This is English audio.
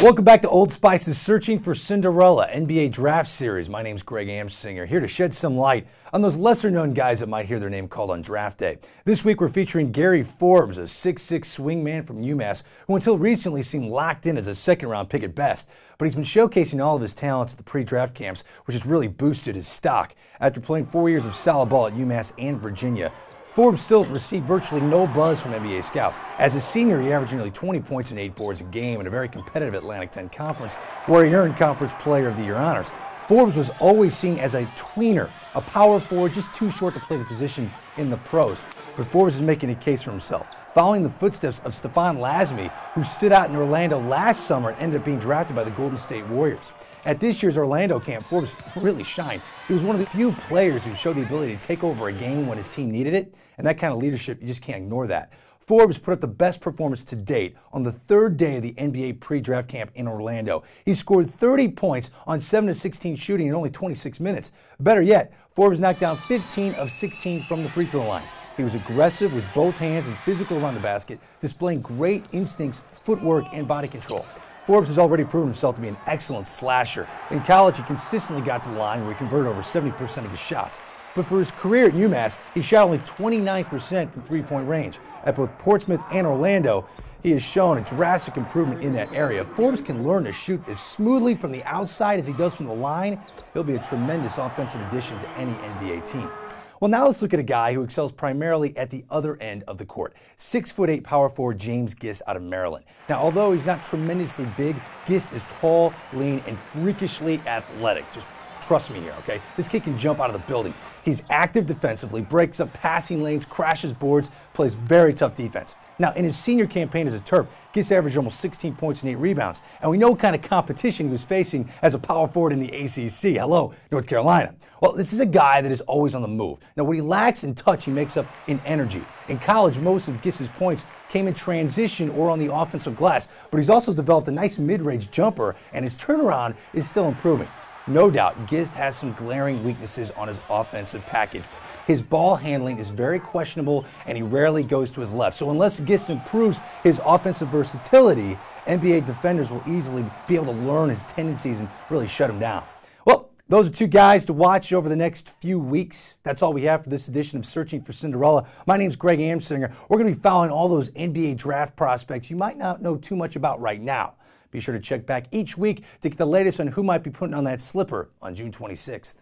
Welcome back to Old Spice's Searching for Cinderella NBA Draft Series. My name's Greg Amsinger, here to shed some light on those lesser-known guys that might hear their name called on draft day. This week we're featuring Gary Forbes, a 6'6 swingman from UMass, who until recently seemed locked in as a second-round pick at best. But he's been showcasing all of his talents at the pre-draft camps, which has really boosted his stock. After playing 4 years of solid ball at UMass and Virginia, Forbes still received virtually no buzz from NBA scouts. As a senior, he averaged nearly 20 points and 8 boards a game in a very competitive Atlantic 10 conference, where he earned Conference Player of the Year honors. Forbes was always seen as a tweener, a power forward just too short to play the position in the pros. But Forbes is making a case for himself, following the footsteps of Stephon Lasme, who stood out in Orlando last summer and ended up being drafted by the Golden State Warriors. At this year's Orlando camp, Forbes really shined. He was one of the few players who showed the ability to take over a game when his team needed it, and that kind of leadership, you just can't ignore that. Forbes put up the best performance to date on the third day of the NBA pre-draft camp in Orlando. He scored 30 points on 7 of 16 shooting in only 26 minutes. Better yet, Forbes knocked down 15 of 16 from the free throw line. He was aggressive with both hands and physical around the basket, displaying great instincts, footwork, and body control. Forbes has already proven himself to be an excellent slasher. In college, he consistently got to the line where he converted over 70% of his shots. But for his career at UMass, he shot only 29% from three-point range. At both Portsmouth and Orlando, he has shown a drastic improvement in that area. If Forbes can learn to shoot as smoothly from the outside as he does from the line, he'll be a tremendous offensive addition to any NBA team. Well, now let's look at a guy who excels primarily at the other end of the court. 6'8" power forward James Gist out of Maryland. Now, although he's not tremendously big, Gist is tall, lean, and freakishly athletic. Just trust me here, okay? This kid can jump out of the building. He's active defensively, breaks up passing lanes, crashes boards, plays very tough defense. Now, in his senior campaign as a Terp, Gist averaged almost 16 points and 8 rebounds. And we know what kind of competition he was facing as a power forward in the ACC. Hello, North Carolina. Well, this is a guy that is always on the move. Now, what he lacks in touch, he makes up in energy. In college, most of Gist's points came in transition or on the offensive glass, but he's also developed a nice mid-range jumper, and his turnaround is still improving. No doubt, Gist has some glaring weaknesses on his offensive package. His ball handling is very questionable, and he rarely goes to his left. So unless Gist improves his offensive versatility, NBA defenders will easily be able to learn his tendencies and really shut him down. Well, those are two guys to watch over the next few weeks. That's all we have for this edition of Searching for Cinderella. My name's Greg Amsinger. We're going to be following all those NBA draft prospects you might not know too much about right now. Be sure to check back each week to get the latest on who might be putting on that slipper on June 26th.